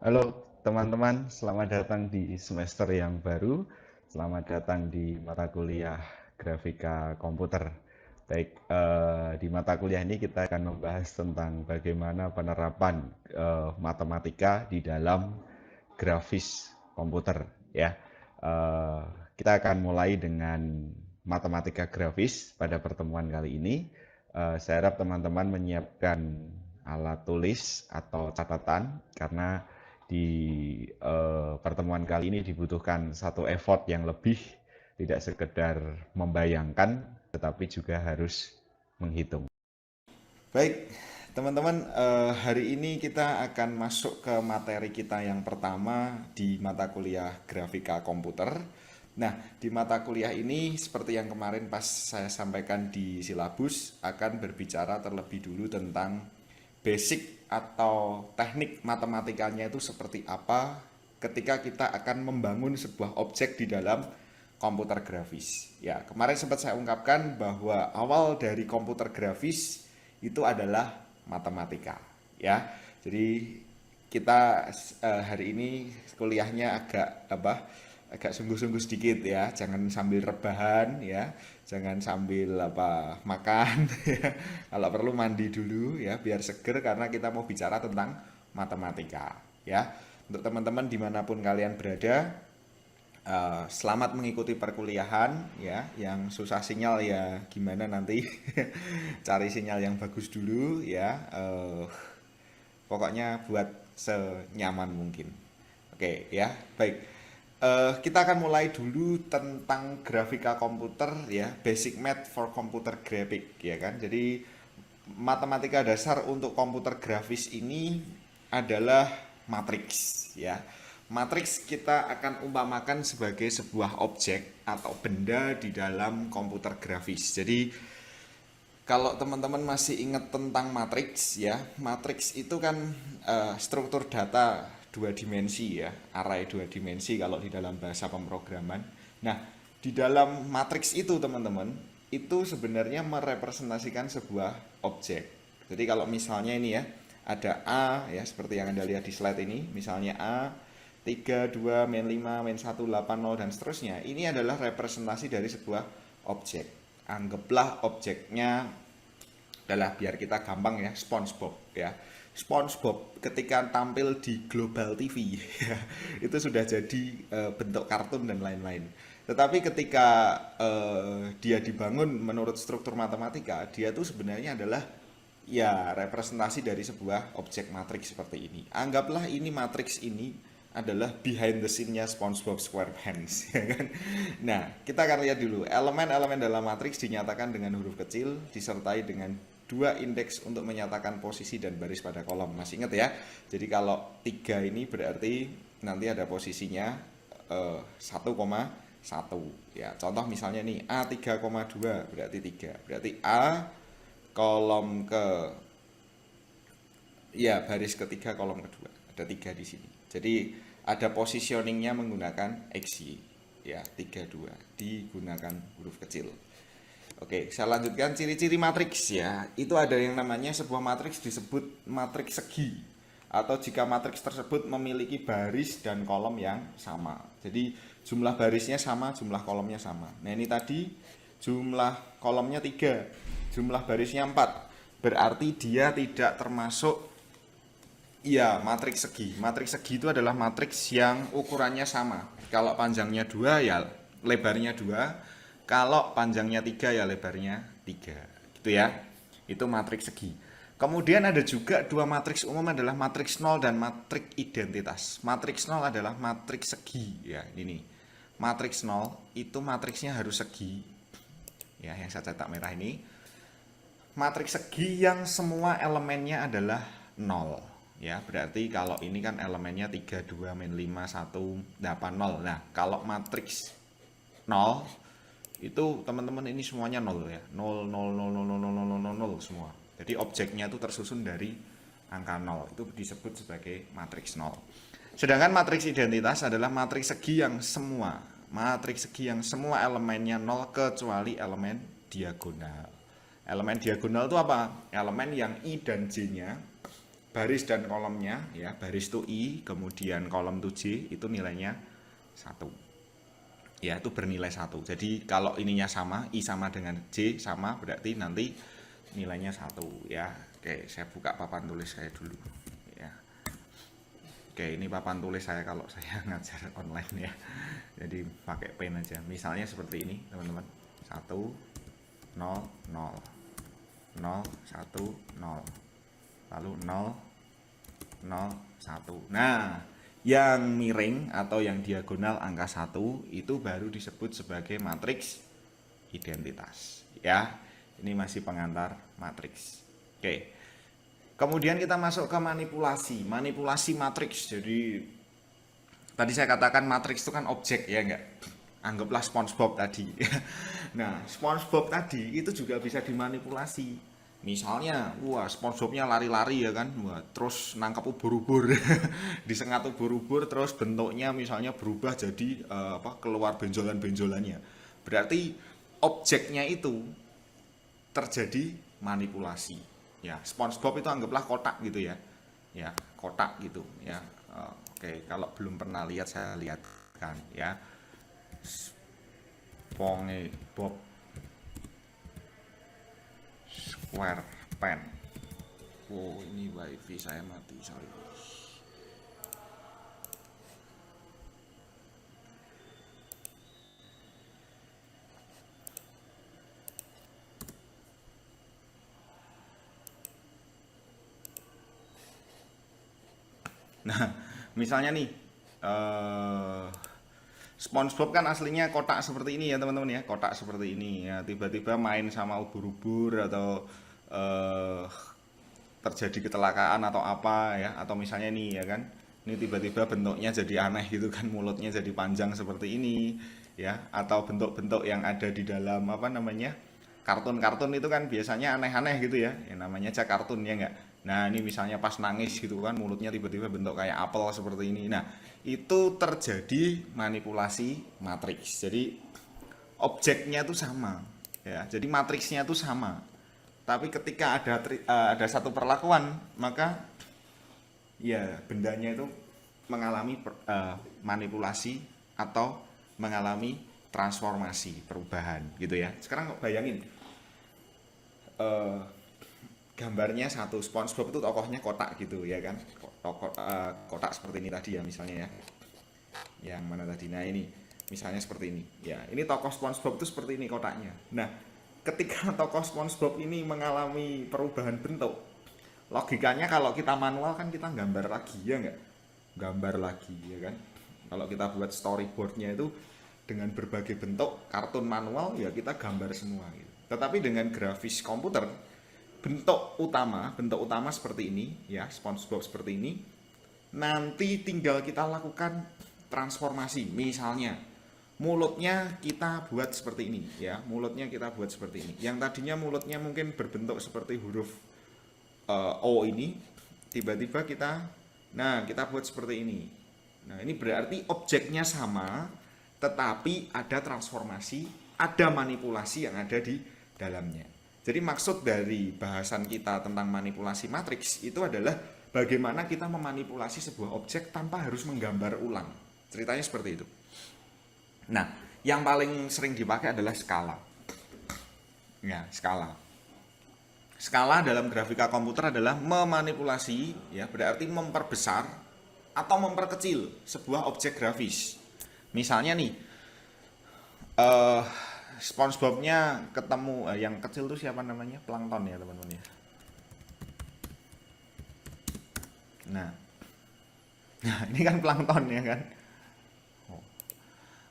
Halo teman-teman, selamat datang di semester yang baru. Selamat datang di mata kuliah grafika komputer. Baik, di mata kuliah ini kita akan membahas tentang bagaimana penerapan matematika di dalam grafis komputer. Ya, Eh, kita akan mulai dengan matematika grafis pada pertemuan kali ini. Saya harap teman-teman menyiapkan alat tulis atau catatan karena di pertemuan kali ini dibutuhkan satu effort yang lebih, tidak sekedar membayangkan, tetapi juga harus menghitung. Baik, teman-teman, hari ini kita akan masuk ke materi kita yang pertama di mata kuliah grafika komputer. Nah, di mata kuliah ini seperti yang kemarin pas saya sampaikan di silabus akan berbicara terlebih dulu tentang basic atau teknik matematikanya itu seperti apa ketika kita akan membangun sebuah objek di dalam komputer grafis. Ya, kemarin sempat saya ungkapkan bahwa awal dari komputer grafis itu adalah matematika, ya. Jadi kita hari ini kuliahnya agak sungguh-sungguh sedikit ya, jangan sambil rebahan ya, jangan sambil makan ya. Kalau perlu mandi dulu ya biar seger karena kita mau bicara tentang matematika ya. Untuk teman-teman dimanapun kalian berada, selamat mengikuti perkuliahan ya. Yang susah sinyal ya gimana nanti cari sinyal yang bagus dulu ya. Pokoknya buat senyaman mungkin. Oke ya, baik. Kita akan mulai dulu tentang grafika komputer ya, basic math for computer graphic ya kan. Jadi matematika dasar untuk komputer grafis ini adalah matriks ya. Matriks kita akan umpamakan sebagai sebuah objek atau benda di dalam komputer grafis. Jadi kalau teman-teman masih ingat tentang matriks ya, matriks itu kan struktur data dua dimensi ya, array dua dimensi kalau di dalam bahasa pemrograman. Nah, di dalam matriks itu teman-teman, itu sebenarnya merepresentasikan sebuah objek. Jadi kalau misalnya ini ya, ada A ya, seperti yang Anda lihat di slide ini, misalnya A 3, 2, min 5, min 1, 8, 0, dan seterusnya. Ini adalah representasi dari sebuah objek. Anggaplah objeknya adalah, biar kita gampang ya, SpongeBob ya. SpongeBob ketika tampil di Global TV ya, itu sudah jadi bentuk kartun dan lain-lain. Tetapi ketika dia dibangun menurut struktur matematika, dia tuh sebenarnya adalah ya representasi dari sebuah objek matriks seperti ini. Anggaplah ini matriks ini adalah behind the scene-nya SpongeBob SquarePants ya kan. Nah, kita akan lihat dulu elemen-elemen dalam matriks dinyatakan dengan huruf kecil disertai dengan dua indeks untuk menyatakan posisi dan baris pada kolom. Masih ingat ya? Jadi kalau 3 ini berarti nanti ada posisinya 1,1 ya. Contoh misalnya nih A 3,2 berarti 3. Berarti A kolom ke ya baris ketiga kolom kedua. Ada 3 di sini. Jadi ada positioningnya menggunakan XY ya, 32 digunakan huruf kecil. Oke, saya lanjutkan ciri-ciri matriks ya. Itu ada yang namanya sebuah matriks disebut matriks segi, atau jika matriks tersebut memiliki baris dan kolom yang sama. Jadi jumlah barisnya sama, jumlah kolomnya sama. Nah, ini tadi jumlah kolomnya 3, jumlah barisnya 4. Berarti dia tidak termasuk iya, matriks segi. Matriks segi itu adalah matriks yang ukurannya sama. Kalau panjangnya 2 ya lebarnya 2. Kalau panjangnya 3 ya lebarnya 3. Gitu ya. Itu matriks segi. Kemudian ada juga dua matriks umum adalah matriks 0 dan matriks identitas. Matriks 0 adalah matriks segi. Ya, ini. Matriks 0 itu matriksnya harus segi. Ya, yang saya cetak merah ini. Matriks segi yang semua elemennya adalah 0. Ya, berarti kalau ini kan elemennya 3, 2, min 5, 1, 8, 0. Nah, kalau matriks 0 itu teman-teman ini semuanya 0 ya. 0, 0, 0, 0, 0, 0, 0, 0 semua. Jadi objeknya itu tersusun dari angka 0. Itu disebut sebagai matriks 0. Sedangkan matriks identitas adalah matriks segi yang semua. Matriks segi yang semua elemennya 0 kecuali elemen diagonal. Elemen diagonal itu apa? Elemen yang I dan J-nya baris dan kolomnya ya, baris itu I, kemudian kolom itu J, itu nilainya 1. Ya, itu bernilai 1. Jadi kalau ininya sama, I sama dengan J sama, berarti nanti nilainya 1 ya. Oke, saya buka papan tulis saya dulu ya. Oke, ini papan tulis saya kalau saya ngajar online ya. Jadi pakai pen aja. Misalnya seperti ini, teman-teman. 1 0 0 0 1 0. Lalu 0 0 1. Nah, yang miring atau yang diagonal angka 1 itu baru disebut sebagai matriks identitas ya. Ini masih pengantar matriks. Oke. Kemudian kita masuk ke manipulasi matriks. Jadi tadi saya katakan matriks itu kan objek ya enggak? Anggaplah SpongeBob tadi. Nah, SpongeBob tadi itu juga bisa dimanipulasi. Misalnya, wah SpongeBobnya lari-lari ya kan, wah, terus nangkap ubur-ubur, disengat ubur-ubur, terus bentuknya misalnya berubah jadi keluar benjolan-benjolannya. Berarti objeknya itu terjadi manipulasi. Ya, SpongeBob itu anggaplah kotak gitu ya, ya kotak gitu ya. Oke, kalau belum pernah lihat saya lihatkan ya. SpongeBob Square Pen. Oh, ini wifi saya mati, sorry. Nah, misalnya nih, SpongeBob kan aslinya kotak seperti ini ya teman-teman ya, kotak seperti ini ya. Tiba-tiba main sama ubur-ubur atau terjadi kecelakaan atau apa ya, atau misalnya nih ya kan, ini tiba-tiba bentuknya jadi aneh gitu kan, mulutnya jadi panjang seperti ini ya, atau bentuk-bentuk yang ada di dalam kartun-kartun itu kan biasanya aneh-aneh gitu ya, yang namanya aja kartun ya enggak. Nah ini misalnya pas nangis gitu kan, mulutnya tiba-tiba bentuk kayak apel seperti ini. Nah itu terjadi manipulasi matriks. Jadi objeknya itu sama ya, jadi matriksnya itu sama. Tapi ketika ada satu perlakuan, maka ya bendanya itu mengalami manipulasi atau mengalami transformasi, perubahan gitu ya. Sekarang bayangin, gambarnya satu, SpongeBob itu tokohnya kotak gitu ya kan, kotak seperti ini tadi ya misalnya ya, yang mana tadi, nah ini misalnya seperti ini ya, ini tokoh SpongeBob itu seperti ini kotaknya. Nah ketika tokoh SpongeBob ini mengalami perubahan bentuk, logikanya kalau kita manual kan kita gambar lagi ya nggak, gambar lagi ya kan. Kalau kita buat storyboardnya itu dengan berbagai bentuk kartun manual ya kita gambar semua gitu. Tetapi dengan grafis komputer, bentuk utama seperti ini ya, SpongeBob seperti ini, nanti tinggal kita lakukan transformasi. Misalnya mulutnya kita buat seperti ini ya, mulutnya kita buat seperti ini. Yang tadinya mulutnya mungkin berbentuk seperti huruf O ini, tiba-tiba kita buat seperti ini. Nah ini berarti objeknya sama, tetapi ada transformasi, ada manipulasi yang ada di dalamnya. Jadi maksud dari bahasan kita tentang manipulasi matriks itu adalah bagaimana kita memanipulasi sebuah objek tanpa harus menggambar ulang. Ceritanya seperti itu. Nah, yang paling sering dipakai adalah skala. Ya, skala. Skala dalam grafika komputer adalah memanipulasi, ya berarti memperbesar atau memperkecil sebuah objek grafis. Misalnya nih, SpongeBob-nya ketemu yang kecil tuh siapa namanya? Plankton ya teman-teman ya. Nah ini kan plankton ya kan.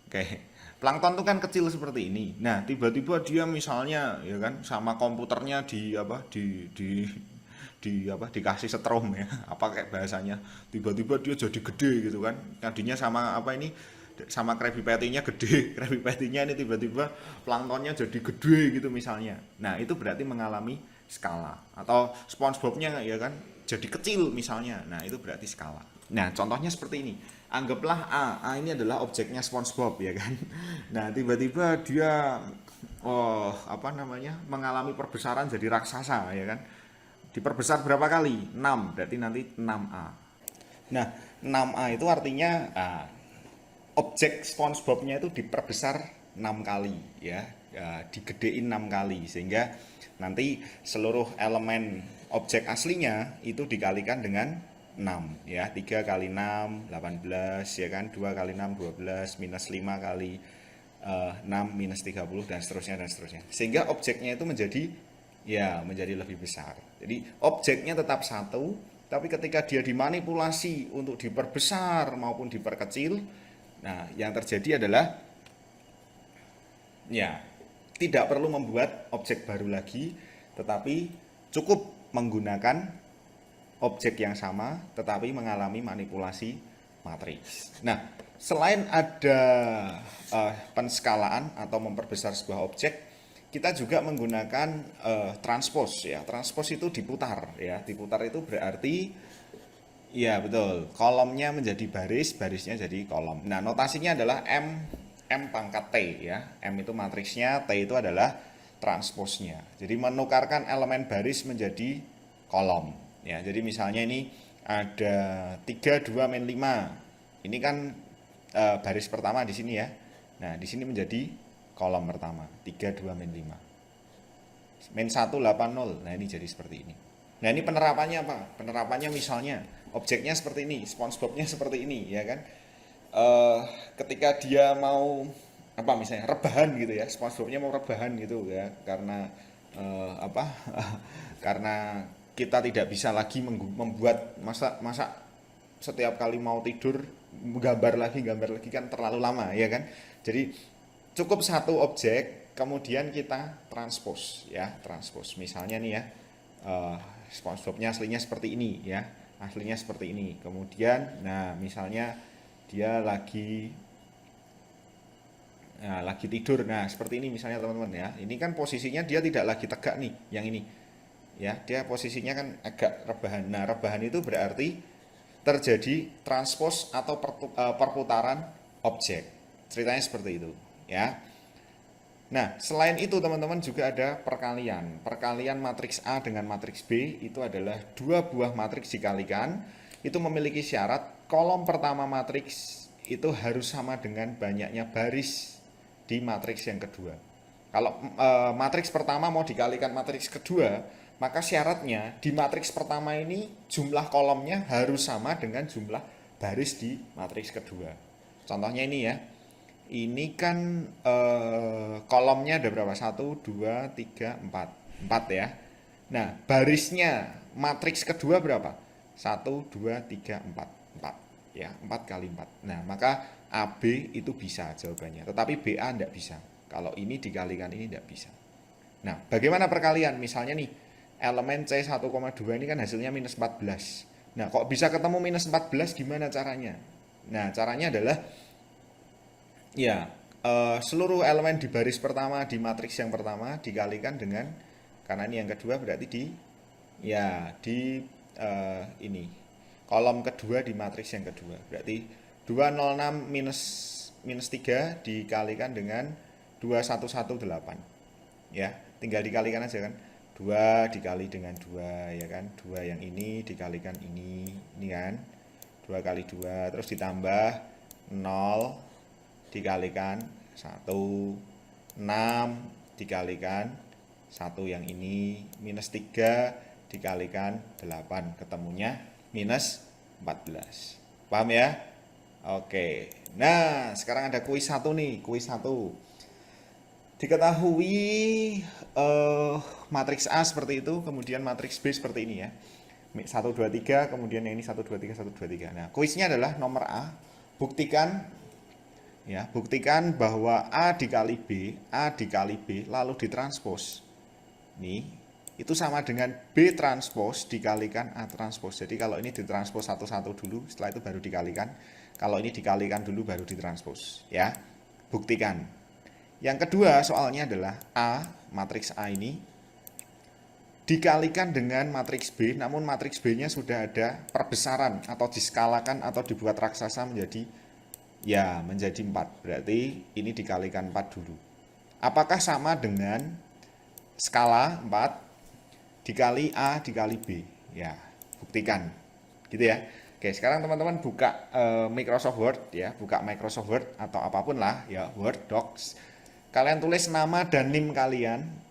Oke, plankton tuh kan kecil seperti ini. Nah tiba-tiba dia misalnya ya kan sama komputernya dikasih setrum ya, apa kayak bahasanya, tiba-tiba dia jadi gede gitu kan. Tadinya sama Krabby Patty-nya gede, Krabby Patty-nya ini tiba-tiba planktonnya jadi gede gitu misalnya. Nah itu berarti mengalami skala. Atau SpongeBob-nya ya kan jadi kecil misalnya. Nah itu berarti skala. Nah contohnya seperti ini. Anggaplah A ini adalah objeknya SpongeBob ya kan. Nah tiba-tiba dia mengalami perbesaran jadi raksasa ya kan. Diperbesar berapa kali? 6, berarti nanti 6A. Nah, 6A itu artinya objek SpongeBob-nya itu diperbesar 6 kali ya, digedein 6 kali sehingga nanti seluruh elemen objek aslinya itu dikalikan dengan 6 ya. 3 kali 6 18 ya kan, 2 kali 6 12, minus 5 kali 6 minus 30 dan seterusnya, sehingga objeknya itu menjadi lebih besar. Jadi objeknya tetap satu, tapi ketika dia dimanipulasi untuk diperbesar maupun diperkecil, nah yang terjadi adalah ya tidak perlu membuat objek baru lagi, tetapi cukup menggunakan objek yang sama tetapi mengalami manipulasi matriks. Nah, selain ada penskalaan atau memperbesar sebuah objek, kita juga menggunakan transpose ya. Transpose itu diputar ya. Diputar itu berarti ya betul, kolomnya menjadi baris, barisnya jadi kolom. Nah, notasinya adalah M pangkat T ya. M itu matriksnya, T itu adalah transposnya. Jadi menukarkan elemen baris menjadi kolom. Ya, jadi misalnya ini ada 3, 2, min 5. Ini kan baris pertama di sini ya. Nah, di sini menjadi kolom pertama, 3, 2, min 5. Min 1, 8, 0. Nah, ini jadi seperti ini. Nah, ini penerapannya apa? Penerapannya misalnya objeknya seperti ini, SpongeBob-nya seperti ini, ya kan? Ketika dia mau apa misalnya rebahan gitu ya, SpongeBob-nya mau rebahan gitu ya, karena apa? Karena kita tidak bisa lagi membuat masa setiap kali mau tidur gambar lagi kan terlalu lama ya kan. Jadi cukup satu objek kemudian kita transpose ya, transpose. Misalnya nih ya, SpongeBob-nya aslinya seperti ini ya, aslinya seperti ini. Kemudian, nah misalnya dia lagi tidur, nah seperti ini misalnya teman-teman ya. Ini kan posisinya dia tidak lagi tegak nih, yang ini ya, dia posisinya kan agak rebahan. Nah, rebahan itu berarti terjadi transpose atau perputaran objek. Ceritanya seperti itu ya. Nah, selain itu teman-teman juga ada perkalian. Perkalian matriks A dengan matriks B itu adalah dua buah matriks dikalikan. Itu memiliki syarat kolom pertama matriks itu harus sama dengan banyaknya baris di matriks yang kedua. Kalau matriks pertama mau dikalikan matriks kedua, maka syaratnya di matriks pertama ini jumlah kolomnya harus sama dengan jumlah baris di matriks kedua. Contohnya ini ya. Ini kan kolomnya ada berapa? 1, 2, 3, 4. 4 ya. Nah, barisnya matriks kedua berapa? 1, 2, 3, 4. 4. Ya, 4 kali 4. Nah, maka AB itu bisa jawabannya. Tetapi BA tidak bisa. Kalau ini dikalikan ini tidak bisa. Nah, bagaimana perkalian? Misalnya nih, elemen C1,2 ini kan hasilnya minus 14. Nah, kok bisa ketemu minus 14 gimana caranya? Nah, caranya adalah ya, seluruh elemen di baris pertama di matriks yang pertama dikalikan dengan, karena ini yang kedua berarti di ini kolom kedua di matriks yang kedua. Berarti 206 minus 3 dikalikan dengan 2118. Ya, tinggal dikalikan aja kan. 2 dikali dengan 2 ya kan. 2 yang ini dikalikan ini kan. 2 kali 2 terus ditambah 0 dikalikan 1, 6 dikalikan 1 yang ini, minus 3 dikalikan 8, ketemunya minus 14. Paham ya? Oke. Nah, sekarang ada kuis 1 nih, kuis 1. Diketahui matriks A seperti itu, kemudian matriks B seperti ini ya. 1, 2, 3, kemudian yang ini 1, 2, 3, 1, 2, 3. Nah, kuisnya adalah nomor A. Buktikan bahwa A dikali B lalu ditranspos. Nih, itu sama dengan B transpos dikalikan A transpos. Jadi kalau ini ditranspos satu-satu dulu, setelah itu baru dikalikan. Kalau ini dikalikan dulu baru ditranspos, ya. Buktikan. Yang kedua soalnya adalah A, matriks A ini dikalikan dengan matriks B, namun matriks B-nya sudah ada perbesaran atau diskalakan atau dibuat raksasa menjadi 4. Berarti ini dikalikan 4 dulu. Apakah sama dengan skala 4? dikali A dikali B. Ya, buktikan. Gitu ya. Oke, sekarang teman-teman buka Microsoft Word ya, buka Microsoft Word atau apapun lah ya, Word Docs. Kalian tulis nama dan NIM kalian.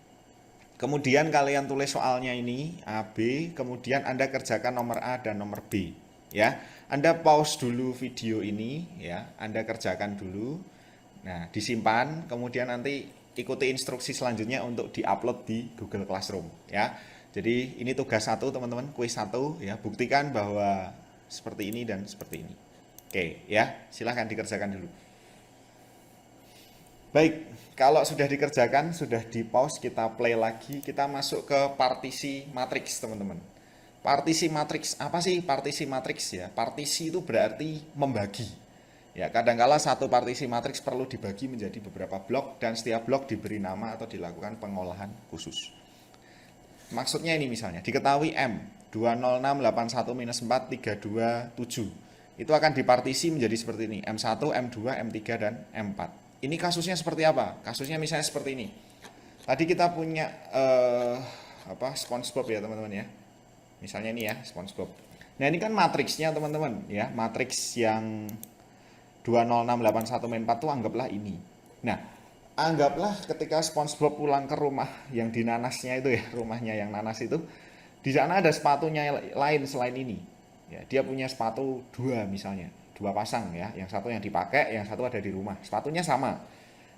Kemudian kalian tulis soalnya ini A, B, kemudian Anda kerjakan nomor A dan nomor B ya. Anda pause dulu video ini ya, Anda kerjakan dulu. Nah, disimpan, kemudian nanti ikuti instruksi selanjutnya untuk diupload di Google Classroom ya. Jadi ini tugas 1 teman-teman, kuis 1 ya, buktikan bahwa seperti ini dan seperti ini. Oke ya, silahkan dikerjakan dulu. Baik, kalau sudah dikerjakan, sudah di pause, kita play lagi, kita masuk ke partisi matriks teman-teman. Partisi matriks, apa sih partisi matriks ya? Partisi itu berarti membagi. Ya, kadangkala satu partisi matriks perlu dibagi menjadi beberapa blok dan setiap blok diberi nama atau dilakukan pengolahan khusus. Maksudnya ini misalnya, diketahui M 20681-4 327. Itu akan dipartisi menjadi seperti ini, M1, M2, M3 dan M4. Ini kasusnya seperti apa? Kasusnya misalnya seperti ini. Tadi kita punya SpongeBob ya teman-teman ya. Misalnya ini ya SpongeBob. Nah ini kan matriksnya teman-teman ya, matriks yang 20681-4 itu anggaplah ini. Nah, anggaplah ketika SpongeBob pulang ke rumah yang di nanasnya itu ya, rumahnya yang nanas itu, di sana ada sepatunya lain selain ini. Ya, dia punya sepatu 2 misalnya, 2 pasang ya, yang satu yang dipakai, yang satu ada di rumah. Sepatunya sama.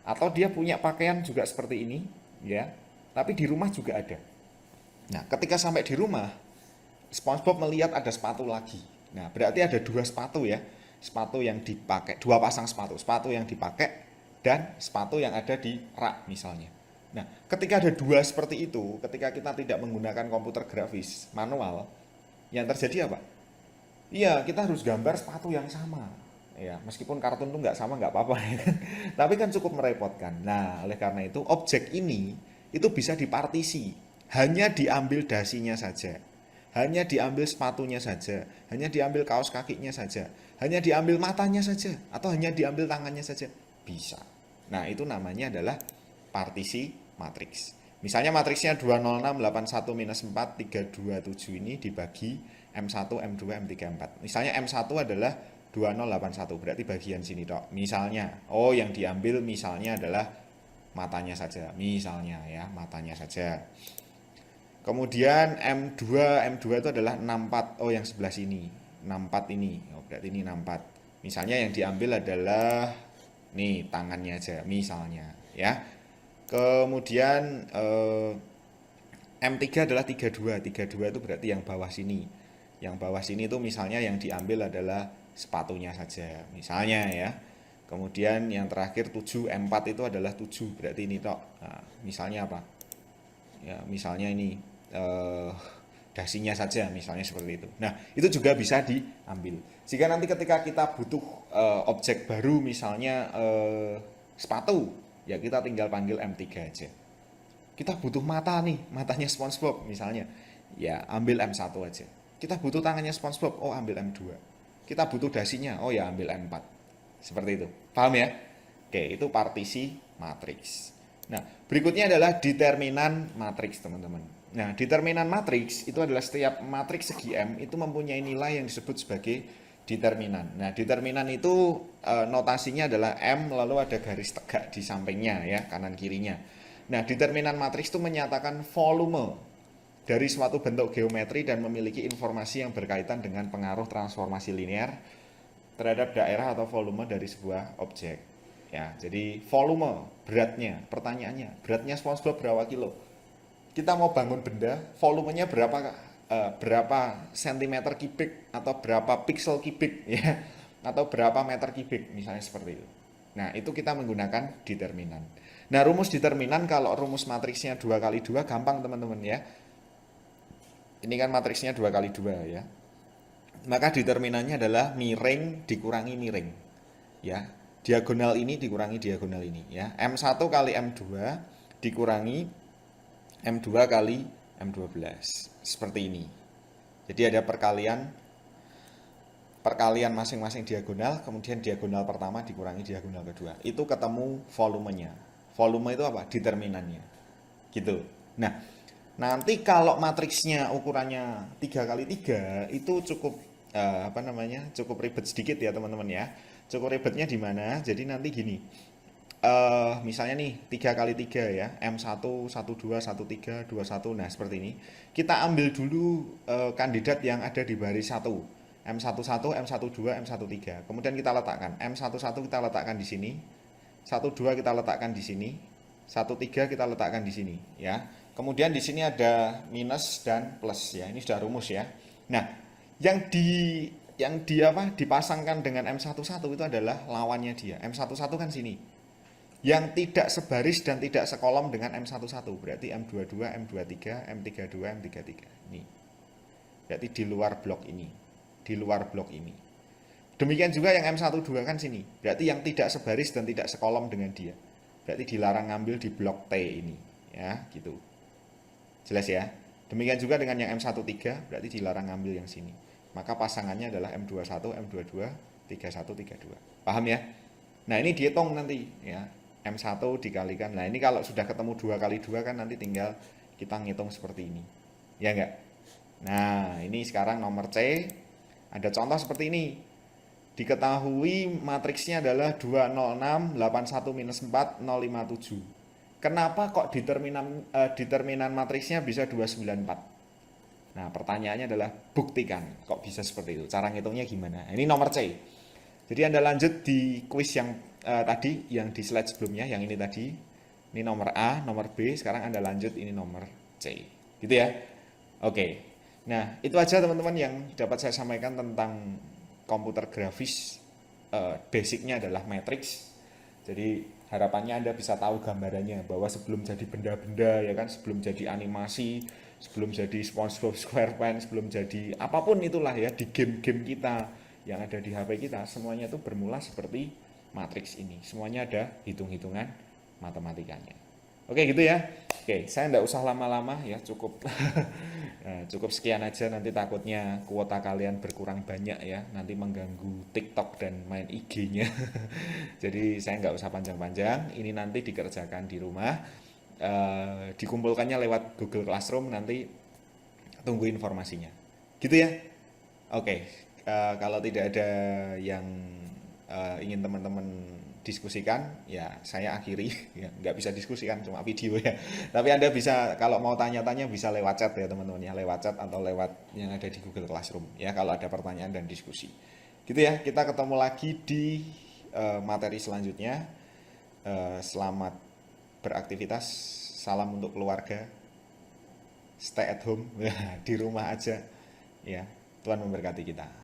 Atau dia punya pakaian juga seperti ini, ya, tapi di rumah juga ada. Nah, ketika sampai di rumah, SpongeBob melihat ada sepatu lagi. Nah, berarti ada 2 sepatu ya. Sepatu yang dipakai, 2 pasang sepatu yang dipakai dan sepatu yang ada di rak misalnya. Nah, ketika ada 2 seperti itu, ketika kita tidak menggunakan komputer grafis manual, yang terjadi apa? Iya, kita harus gambar sepatu yang sama. Ya, meskipun kartun itu nggak sama nggak apa-apa, ya kan? Tapi kan cukup merepotkan. Nah, oleh karena itu objek ini itu bisa dipartisi, hanya diambil dasinya saja. Hanya diambil sepatunya saja, hanya diambil kaos kakinya saja, hanya diambil matanya saja, atau hanya diambil tangannya saja, bisa. Nah, itu namanya adalah partisi matriks. Misalnya matriksnya 20681-4 327 ini dibagi M1, M2, M3, M4. Misalnya M1 adalah 2081, berarti bagian sini tok. Misalnya, yang diambil misalnya adalah matanya saja, misalnya ya, matanya saja. Kemudian M2 itu adalah 64. Yang sebelah sini. 64 ini. Berarti ini 64. Misalnya yang diambil adalah nih tangannya aja misalnya ya. Kemudian M3 adalah 32. 32 itu berarti yang bawah sini. Yang bawah sini itu misalnya yang diambil adalah sepatunya saja misalnya ya. Kemudian yang terakhir 7 M4 itu adalah 7, berarti ini tok. Nah, misalnya apa? Ya, misalnya ini dasinya saja misalnya seperti itu. Nah, itu juga bisa diambil. Jika nanti ketika kita butuh objek baru misalnya sepatu, ya kita tinggal panggil M3 aja. Kita butuh mata nih, matanya SpongeBob misalnya, ya ambil M1 aja. Kita butuh tangannya SpongeBob, ambil M2. Kita butuh dasinya, ya ambil M4. Seperti itu. Paham ya? Oke, itu partisi matriks. Nah, berikutnya adalah determinan matriks, teman-teman. Nah, determinan matriks itu adalah setiap matriks segi M itu mempunyai nilai yang disebut sebagai determinan. Nah, determinan itu notasinya adalah M lalu ada garis tegak di sampingnya ya, kanan kirinya. Nah, determinan matriks itu menyatakan volume dari suatu bentuk geometri dan memiliki informasi yang berkaitan dengan pengaruh transformasi linear terhadap daerah atau volume dari sebuah objek. Ya, jadi volume, beratnya, pertanyaannya, beratnya SpongeBob berapa kilo? Kita mau bangun benda, volumenya berapa sentimeter kubik atau berapa pixel kubik ya, atau berapa meter kubik misalnya seperti itu. Nah, itu kita menggunakan determinan. Nah, rumus determinan kalau rumus matriksnya 2 kali 2 gampang teman-teman ya. Ini kan matriksnya 2 kali 2 ya. Maka determinannya adalah miring dikurangi miring. Ya, diagonal ini dikurangi diagonal ini ya. M1 kali M2 dikurangi M2 kali M12. Seperti ini. Jadi ada perkalian masing-masing diagonal, kemudian diagonal pertama dikurangi diagonal kedua. Itu ketemu volumenya. Volume itu apa? Determinannya. Gitu. Nah, Nanti kalau matriksnya ukurannya 3 kali 3 itu cukup apa namanya? Cukup ribet sedikit ya, teman-teman ya. Cukup ribetnya di mana? Jadi nanti gini. Misalnya nih 3 kali 3 ya, M1, 12, 13, 21. Nah, seperti ini. Kita ambil dulu kandidat yang ada di baris 1. M11, M12, M13. Kemudian kita letakkan M11 kita letakkan di sini, 12 kita letakkan di sini, 13 kita letakkan di sini ya. Kemudian di sini ada minus dan plus ya. Ini sudah rumus ya. Nah, yang di apa dipasangkan dengan M11 itu adalah lawannya dia. M11 kan sini. Yang tidak sebaris dan tidak sekolom dengan M11 berarti M22, M23, M32, M33. Ini. Berarti di luar blok ini. Di luar blok ini. Demikian juga yang M12 kan sini. Berarti yang tidak sebaris dan tidak sekolom dengan dia. Berarti dilarang ngambil di blok T ini. Ya, gitu. Jelas ya? Demikian juga dengan yang M13 berarti dilarang ngambil yang sini. Maka pasangannya adalah M21, M22, 31, 32. Paham ya? Nah, ini dihitung nanti ya. M1 dikalikan. Nah, ini kalau sudah ketemu 2 kali 2 kan nanti tinggal kita ngitung seperti ini. Ya enggak? Nah, ini sekarang nomor C. Ada contoh seperti ini. Diketahui matriksnya adalah 206, 81 minus 4, 057. Kenapa kok determinan matriksnya bisa 294? Nah, pertanyaannya adalah buktikan kok bisa seperti itu. Cara ngitungnya gimana? Ini nomor C. Jadi Anda lanjut di kuis yang tadi, yang di slide sebelumnya, yang ini tadi. Ini nomor A, nomor B. Sekarang Anda lanjut ini nomor C. Gitu ya? Oke. Nah, itu aja teman-teman yang dapat saya sampaikan tentang komputer grafis. Basicnya adalah matriks. Jadi harapannya Anda bisa tahu gambarannya bahwa sebelum jadi benda-benda ya kan, sebelum jadi animasi, sebelum jadi SpongeBob SquarePants, sebelum jadi apapun itulah ya di game-game kita yang ada di HP kita, semuanya itu bermula seperti matriks ini. Semuanya ada hitung-hitungan matematikanya. Oke gitu ya. Oke, saya tidak usah lama-lama ya, cukup cukup sekian aja, nanti takutnya kuota kalian berkurang banyak ya, nanti mengganggu TikTok dan main IG-nya. Jadi saya nggak usah panjang-panjang, ini nanti dikerjakan di rumah, dikumpulkannya lewat Google Classroom, nanti tunggu informasinya. Gitu ya. Oke, kalau tidak ada yang ingin teman-teman diskusikan, ya saya akhiri. Ya, nggak bisa diskusikan, cuma video ya. Tapi Anda bisa, kalau mau tanya-tanya bisa lewat chat ya teman-teman ya, lewat chat atau lewat yang ada di Google Classroom ya, kalau ada pertanyaan dan diskusi. Gitu ya, kita ketemu lagi di materi selanjutnya. Selamat beraktivitas, salam untuk keluarga, stay at home, di rumah aja ya. Tuhan memberkati kita.